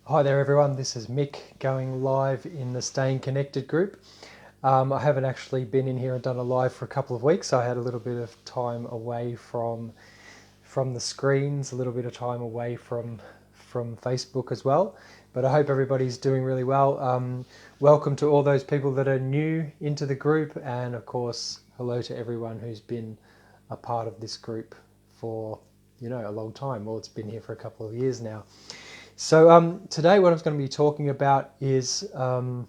Hi there everyone, this is Mick going live in the Staying Connected group. I haven't actually been in here and done a live for a couple of weeks. I had a little bit of time away from the screens, a little bit of time away from Facebook as well. But I hope everybody's doing really well. Welcome to all those people that are new into the group, and of course hello to everyone who's been a part of this group for a long time. Well, it's been here for a couple of years now. So today what I'm going to be talking about is dark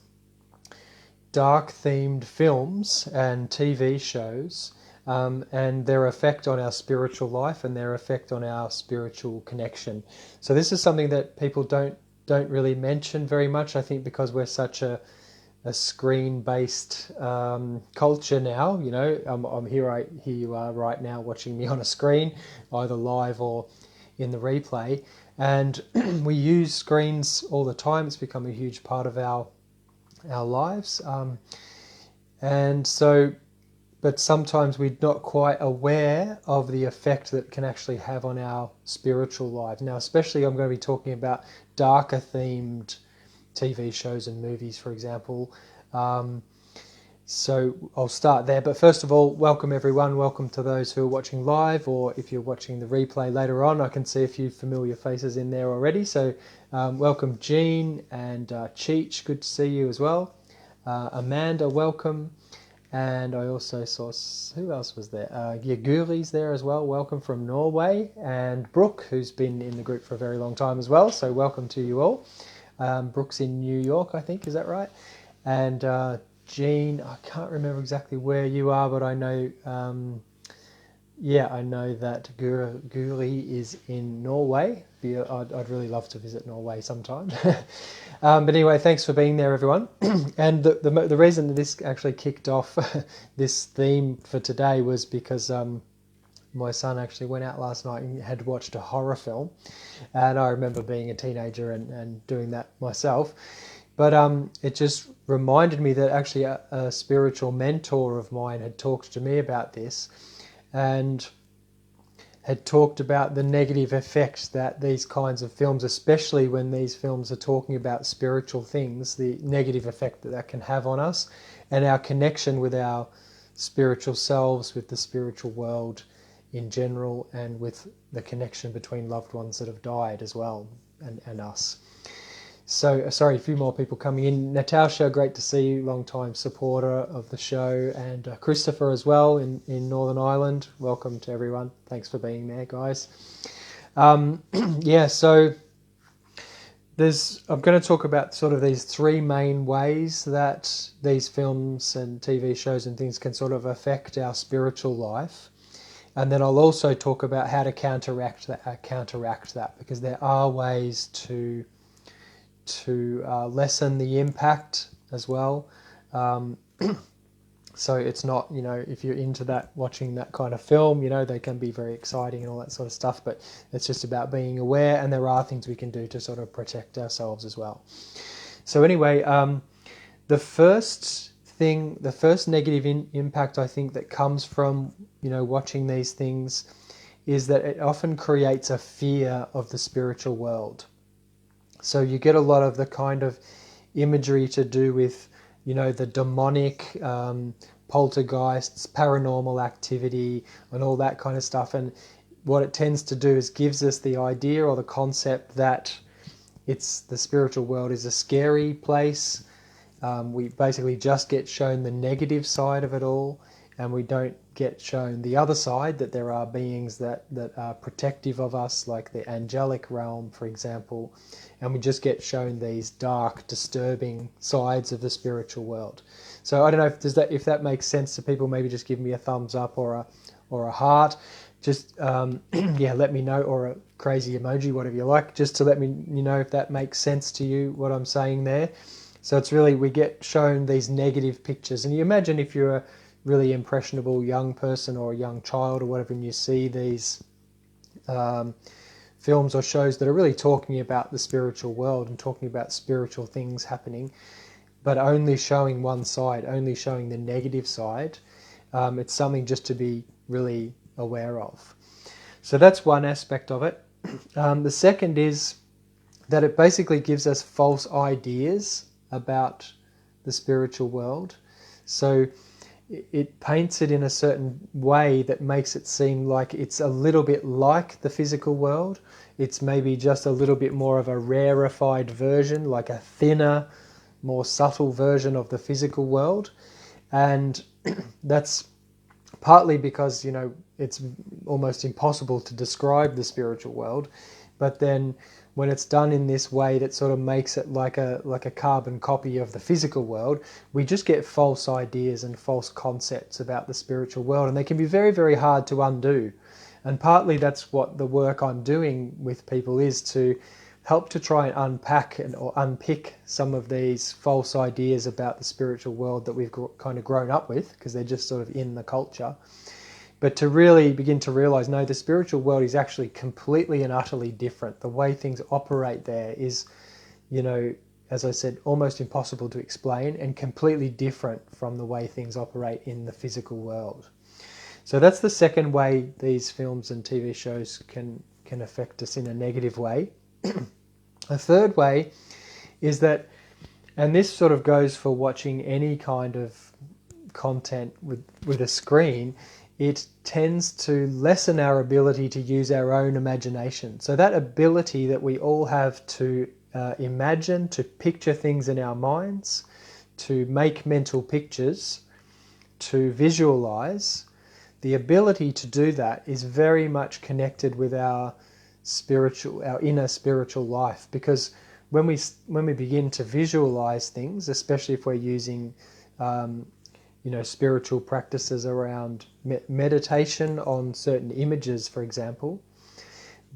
themed films and TV shows and their effect on our spiritual life and their effect on our spiritual connection. So this is something that people don't really mention very much, I think, because we're such a screen-based culture now. I'm here you are right now watching me on a screen, either live or in the replay, and we use screens all the time. It's become a huge part of our lives, and so but sometimes we're not quite aware of the effect that it can actually have on our spiritual life. Now, especially I'm going to be talking about darker themed TV shows and movies, for example. So I'll start there. But first of all, welcome everyone. Welcome to those who are watching live, or if you're watching the replay later on. I can see a few familiar faces in there already. So welcome Jean and Cheech. Good to see you as well. Amanda, welcome. And I also saw, who else was there? Guri's there as well. Welcome from Norway. And Brooke, who's been in the group for a very long time as well. So welcome to you all. Brooke's in New York, I think. Is that right? And Jean, I can't remember exactly where you are, but I know, I know that Guri is in Norway. I'd really love to visit Norway sometime. But anyway, thanks for being there, everyone. And the reason that this actually kicked off this theme for today was because my son actually went out last night and had watched a horror film. And I remember being a teenager and doing that myself. But it just reminded me that actually a spiritual mentor of mine had talked to me about this and had talked about the negative effects that these kinds of films, especially when these films are talking about spiritual things, the negative effect that can have on us and our connection with our spiritual selves, with the spiritual world in general, and with the connection between loved ones that have died as well, and us. So, sorry, a few more people coming in. Natasha, great to see you, long-time supporter of the show, and Christopher as well in Northern Ireland. Welcome to everyone. Thanks for being there, guys. So I'm going to talk about sort of these three main ways that these films and TV shows and things can sort of affect our spiritual life. And then I'll also talk about how to counteract that, because there are ways to lessen the impact as well. So it's not, if you're into that, watching that kind of film, they can be very exciting and all that sort of stuff, but it's just about being aware, and there are things we can do to sort of protect ourselves as well. So anyway, the first negative impact I think that comes from, watching these things is that it often creates a fear of the spiritual world. So you get a lot of the kind of imagery to do with, the demonic, poltergeists, paranormal activity, and all that kind of stuff. And what it tends to do is gives us the idea or the concept that the spiritual world is a scary place. We basically just get shown the negative side of it all, and we don't get shown the other side, that there are beings that are protective of us, like the angelic realm, for example, and we just get shown these dark, disturbing sides of the spiritual world. So I don't know if that makes sense to people. Maybe just give me a thumbs up or a heart. Just let me know, or a crazy emoji, whatever you like, just to let me know if that makes sense to you, what I'm saying there. So it's really, we get shown these negative pictures, and you imagine if you're a really impressionable young person or a young child or whatever, and you see these films or shows that are really talking about the spiritual world and talking about spiritual things happening, but only showing one side, only showing the negative side, it's something just to be really aware of. So that's one aspect of it. The second is that it basically gives us false ideas about the spiritual world. So it paints it in a certain way that makes it seem like it's a little bit like the physical world. It's maybe just a little bit more of a rarefied version, like a thinner, more subtle version of the physical world. And that's partly because, you know, it's almost impossible to describe the spiritual world. But then when it's done in this way that sort of makes it like a carbon copy of the physical world, we just get false ideas and false concepts about the spiritual world, and they can be very, very hard to undo. And partly that's what the work I'm doing with people is, to help to try and unpack or unpick some of these false ideas about the spiritual world that we've kind of grown up with, because they're just sort of in the culture. But to really begin to realize, no, the spiritual world is actually completely and utterly different. The way things operate there is, you know, as I said, almost impossible to explain, and completely different from the way things operate in the physical world. So that's the second way these films and TV shows can affect us in a negative way. A third way is that, and this sort of goes for watching any kind of content with a screen, it tends to lessen our ability to use our own imagination. So that ability that we all have to imagine, to picture things in our minds, to make mental pictures, to visualize, the ability to do that is very much connected with our inner spiritual life. Because when we begin to visualize things, especially if we're using spiritual practices around meditation on certain images, for example,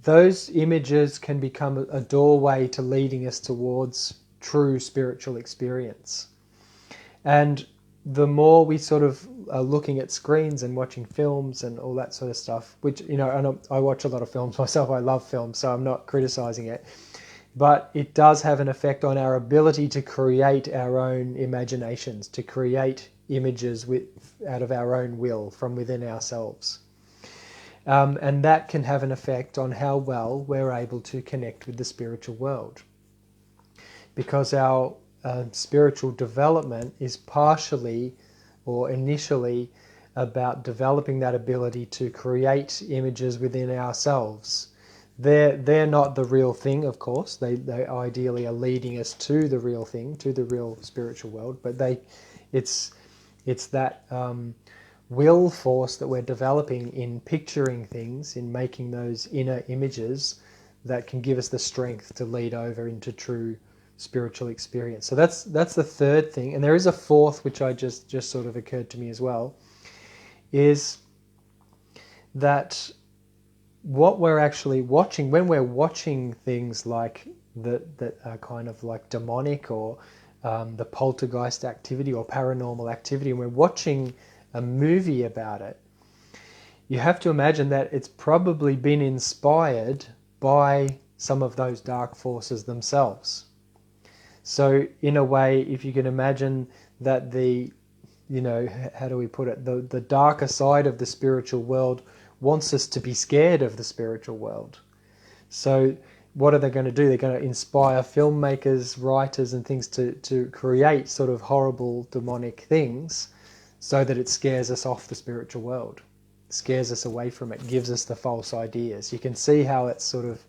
those images can become a doorway to leading us towards true spiritual experience. And the more we sort of are looking at screens and watching films and all that sort of stuff, which, you know, and I watch a lot of films myself, I love films, so I'm not criticizing it, but it does have an effect on our ability to create our own imaginations, to create images out of our own will from within ourselves. And that can have an effect on how well we're able to connect with the spiritual world. Because our spiritual development is partially or initially about developing that ability to create images within ourselves. They're not the real thing, of course. They ideally are leading us to the real thing, to the real spiritual world. But it's that will force that we're developing in picturing things, in making those inner images, that can give us the strength to lead over into true spiritual experience. So that's the third thing. And there is a fourth, which I just sort of occurred to me as well, is that what we're actually watching, when we're watching things like that are kind of like demonic, or the poltergeist activity or paranormal activity, and we're watching a movie about it, you have to imagine that it's probably been inspired by some of those dark forces themselves. So in a way, if you can imagine that how do we put it, the darker side of the spiritual world wants us to be scared of the spiritual world. So what are they going to do? They're going to inspire filmmakers, writers and things to create sort of horrible demonic things so that it scares us off the spiritual world, scares us away from it, gives us the false ideas. You can see how it's sort of,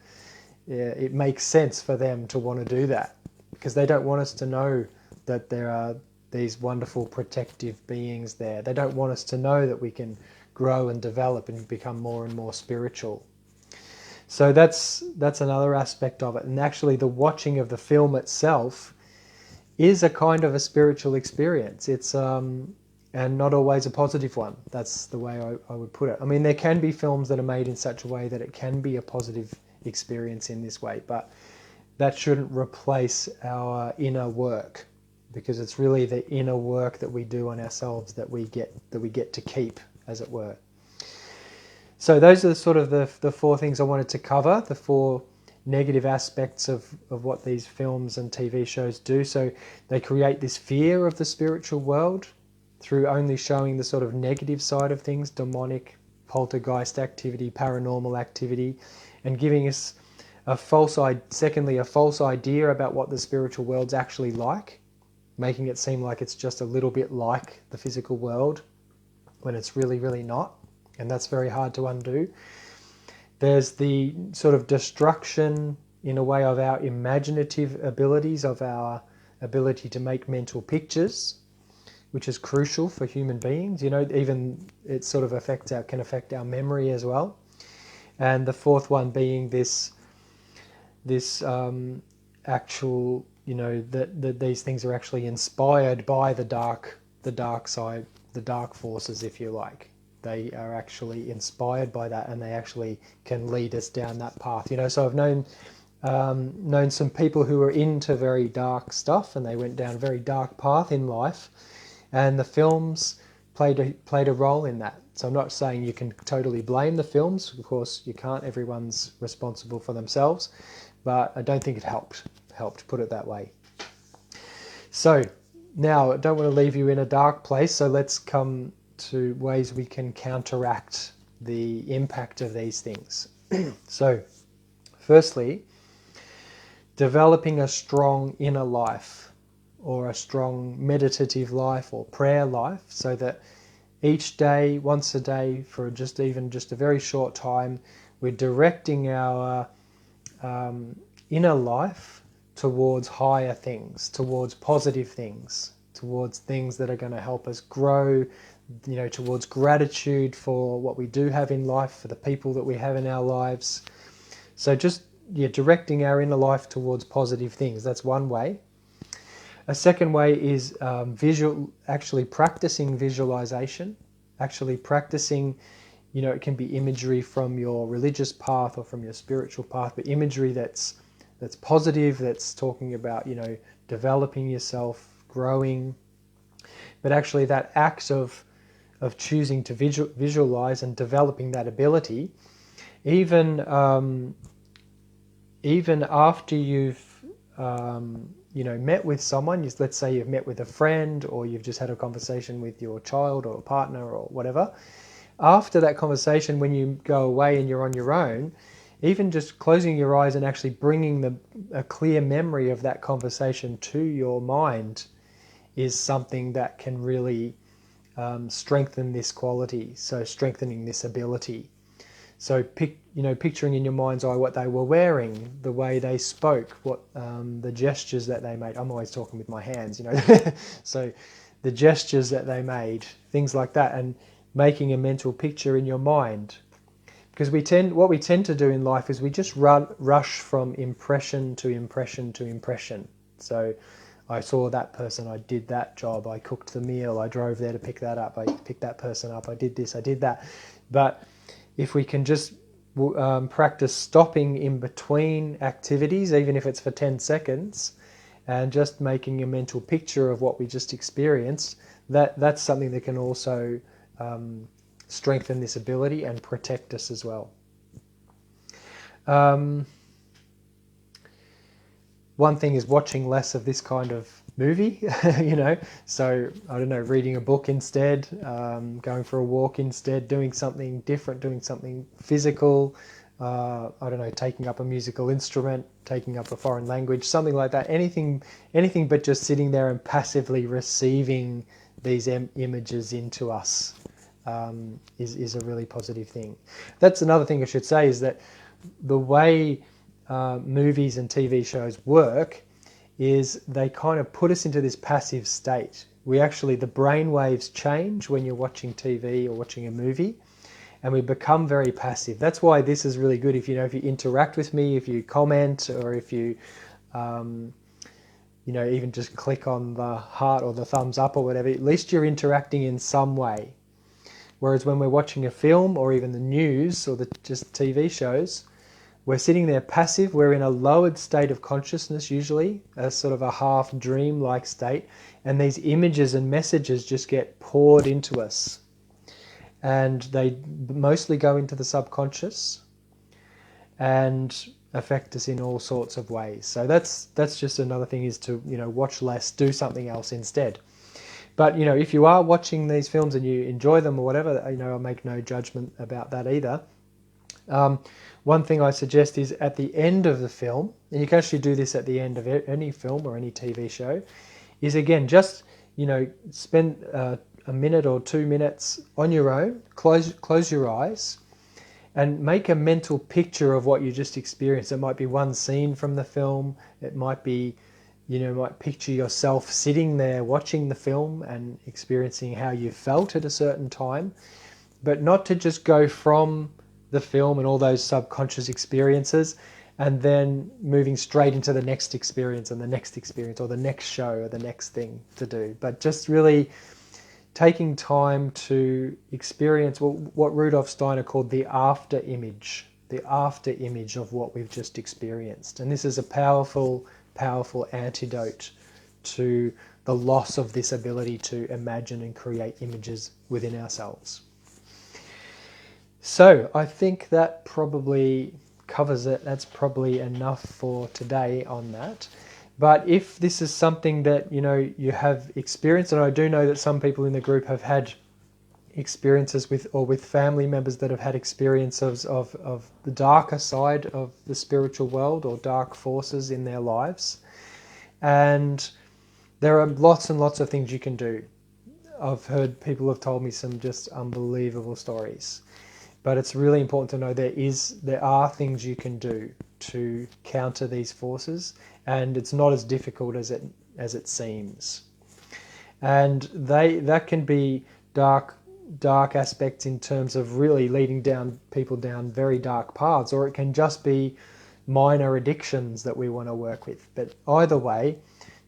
it makes sense for them to want to do that, because they don't want us to know that there are these wonderful protective beings there. They don't want us to know that we can grow and develop and become more and more spiritual. So that's another aspect of it. And actually the watching of the film itself is a kind of a spiritual experience. It's and not always a positive one. That's the way I would put it. I mean, there can be films that are made in such a way that it can be a positive experience in this way, but that shouldn't replace our inner work, because it's really the inner work that we do on ourselves that we get to keep, as it were. So those are sort of the four things I wanted to cover, the four negative aspects of what these films and TV shows do. So they create this fear of the spiritual world through only showing the sort of negative side of things, demonic, poltergeist activity, paranormal activity, and giving us Secondly, a false idea about what the spiritual world's actually like, making it seem like it's just a little bit like the physical world when it's really, really not. And that's very hard to undo. There's the sort of destruction, in a way, of our imaginative abilities, of our ability to make mental pictures, which is crucial for human beings. Even it sort of can affect our memory as well. And the fourth one being this actual, that these things are actually inspired by the dark side, the dark forces, if you like. They are actually inspired by that, and they actually can lead us down that path. So I've known some people who were into very dark stuff, and they went down a very dark path in life, and the films played a role in that. So I'm not saying you can totally blame the films. Of course, you can't. Everyone's responsible for themselves. But I don't think it helped, put it that way. So now I don't want to leave you in a dark place, so let's come to ways we can counteract the impact of these things. So firstly, developing a strong inner life, or a strong meditative life or prayer life, so that each day, once a day, for just a very short time, we're directing our inner life towards higher things, towards positive things, towards things that are going to help us grow, towards gratitude for what we do have in life, for the people that we have in our lives. So just directing our inner life towards positive things. That's one way. A second way is actually practicing visualization, actually practicing, it can be imagery from your religious path or from your spiritual path, but imagery that's positive, that's talking about, developing yourself, growing. But actually that act of choosing to visualize and developing that ability, even after you've met with someone, let's say you've met with a friend, or you've just had a conversation with your child or a partner or whatever. After that conversation, when you go away and you're on your own, even just closing your eyes and actually bringing a clear memory of that conversation to your mind is something that can really strengthen this quality, so strengthening this ability. So picturing in your mind's eye what they were wearing, the way they spoke, what the gestures that they made. I'm always talking with my hands, so the gestures that they made, things like that, and making a mental picture in your mind. Because what we tend to do in life is we just rush from impression to impression to impression. So I saw that person, I did that job, I cooked the meal, I drove there to pick that up, I picked that person up, I did this, I did that. But if we can just practice stopping in between activities, even if it's for 10 seconds, and just making a mental picture of what we just experienced, that's something that can also strengthen this ability and protect us as well. One thing is watching less of this kind of movie, so I don't know, reading a book instead, going for a walk instead, doing something different, doing something physical, I don't know, taking up a musical instrument, taking up a foreign language, something like that, anything but just sitting there and passively receiving these images into us is a really positive thing. That's another thing I should say, is that the way movies and TV shows work is they kind of put us into this passive state. The brain waves change when you're watching TV or watching a movie, and we become very passive. That's why this is really good. If you interact with me, if you comment, or if you even just click on the heart or the thumbs up or whatever, at least you're interacting in some way. Whereas when we're watching a film or even the news or just TV shows, we're sitting there passive. We're in a lowered state of consciousness, usually a sort of a half dream-like state, and these images and messages just get poured into us, and they mostly go into the subconscious and affect us in all sorts of ways. So that's just another thing, is to watch less, do something else instead. But if you are watching these films and you enjoy them or whatever, I make no judgment about that either. One thing I suggest is at the end of the film, and you can actually do this at the end of any film or any TV show, is again just spend a minute or 2 minutes on your own, close your eyes, and make a mental picture of what you just experienced. It might be one scene from the film. It might be, might picture yourself sitting there watching the film and experiencing how you felt at a certain time, but not to just go from the film and all those subconscious experiences and then moving straight into the next experience and the next experience or the next show or the next thing to do, but just really taking time to experience what Rudolf Steiner called the after image of what we've just experienced. And this is a powerful, powerful antidote to the loss of this ability to imagine and create images within ourselves. So I think that probably covers it. That's probably enough for today on that. But if this is something that you have experienced, and I do know that some people in the group have had experiences with family members that have had experiences of the darker side of the spiritual world or dark forces in their lives, and there are lots and lots of things you can do. I've heard people have told me some just unbelievable stories. But it's really important to know there are things you can do to counter these forces, and it's not as difficult as it seems. And that can be dark aspects in terms of really leading people down very dark paths, or it can just be minor addictions that we want to work with. But either way,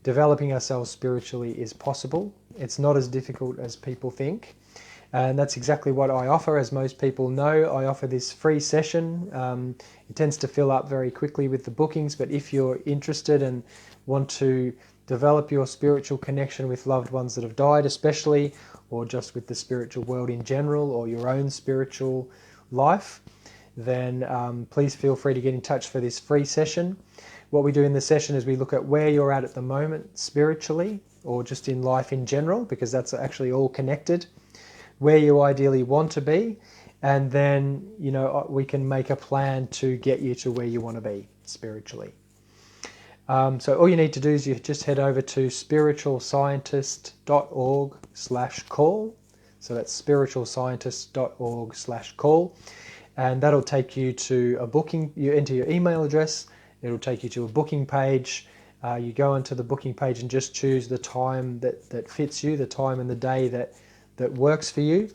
developing ourselves spiritually is possible. It's not as difficult as people think. And that's exactly what I offer. As most people know, I offer this free session. It tends to fill up very quickly with the bookings, but if you're interested and want to develop your spiritual connection with loved ones that have died especially, or just with the spiritual world in general, or your own spiritual life, then please feel free to get in touch for this free session. What we do in the session is we look at where you're at the moment spiritually, or just in life in general, because that's actually all connected, where you ideally want to be, and then we can make a plan to get you to where you want to be spiritually. So all you need to do is you just head over to spiritualscientist.org/call. So that's spiritualscientist.org/call, and that'll take you to a booking. You enter your email address, it'll take you to a booking page. You go onto the booking page and just choose the time that fits you, the time and the day that works for you,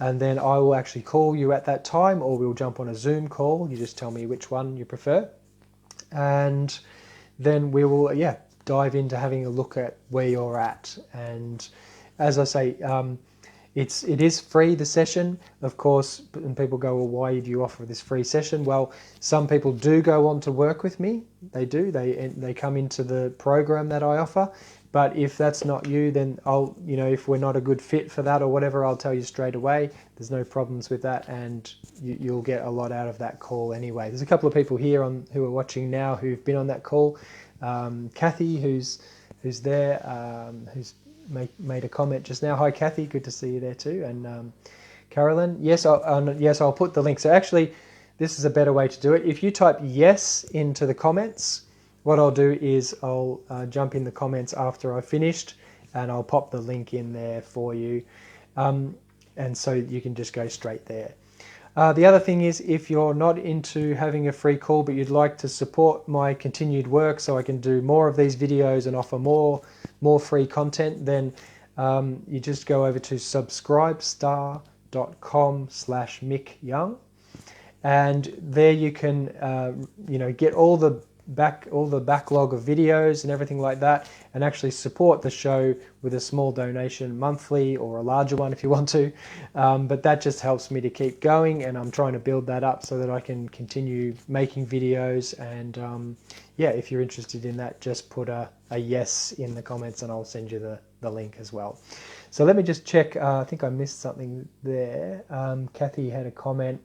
and then I will actually call you at that time, or we'll jump on a Zoom call. You just tell me which one you prefer, and then we will dive into having a look at where you're at. And as I say, it is free, the session, of course, and people go, well, why do you offer this free session? Well, some people do go on to work with me. They do. They come into the program that I offer. But if that's not you, then I'll, if we're not a good fit for that or whatever, I'll tell you straight away. There's no problems with that, and you'll get a lot out of that call anyway. There's a couple of people here who are watching now who've been on that call. Kathy, who's there, who's made a comment just now. Hi, Kathy. Good to see you there too. And Carolyn, yes, I'll put the link. So actually, this is a better way to do it. If you type yes into the comments, what I'll do is I'll jump in the comments after I've finished, and I'll pop the link in there for you. And so you can just go straight there. The other thing is, if you're not into having a free call, but you'd like to support my continued work so I can do more of these videos and offer more free content, then you just go over to subscribestar.com/Mick Young, and there you can get all the backlog of videos and everything like that, and actually support the show with a small donation monthly, or a larger one if you want to, but that just helps me to keep going, and I'm trying to build that up so that I can continue making videos. And if you're interested in that, just put a yes in the comments and I'll send you the link as well. So let me just check. I think I missed something there. Kathy had a comment.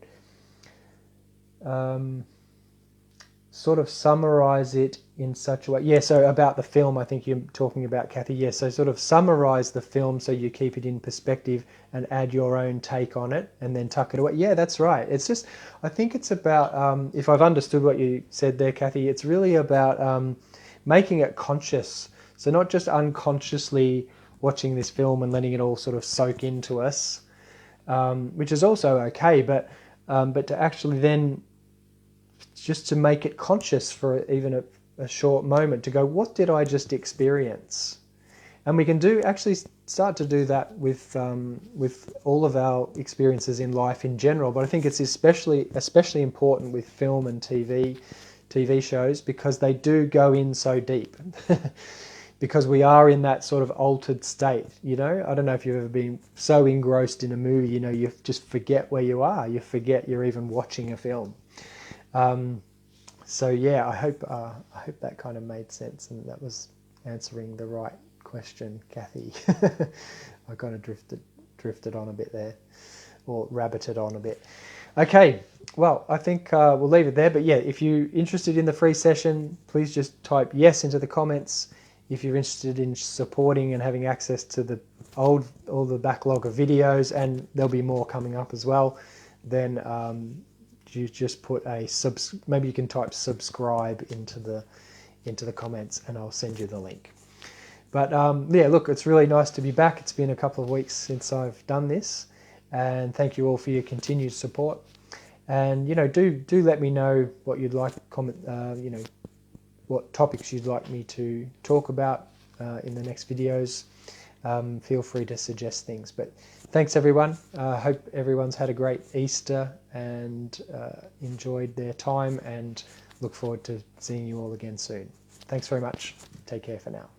sort of summarize it in such a way. Yeah, so about the film, I think you're talking about, Kathy. Yeah, so sort of summarize the film so you keep it in perspective and add your own take on it and then tuck it away. Yeah, that's right. It's just, I think it's about, if I've understood what you said there, Kathy, it's really about making it conscious. So not just unconsciously watching this film and letting it all sort of soak into us, which is also okay, but to actually then just to make it conscious for even a short moment, to go, what did I just experience? And we can actually start to do that with all of our experiences in life in general. But I think it's especially important with film and TV shows, because they do go in so deep. Because we are in that sort of altered state, I don't know if you've ever been so engrossed in a movie, you just forget where you are. You forget you're even watching a film. So yeah, I hope that kind of made sense, and that was answering the right question, Kathy. I kind of drifted on a bit there, or rabbited on a bit. Okay, well, I think we'll leave it there. But yeah, if you're interested in the free session, please just type yes into the comments. If you're interested in supporting and having access to all the backlog of videos, and there'll be more coming up as well, then you just put maybe you can type subscribe into the comments, and I'll send you the link. But yeah, look, it's really nice to be back. It's been a couple of weeks since I've done this, and thank you all for your continued support. And do let me know what you'd like, comment, what topics you'd like me to talk about in the next videos. Feel free to suggest things. But thanks, everyone. I hope everyone's had a great Easter and enjoyed their time, and look forward to seeing you all again soon. Thanks very much. Take care for now.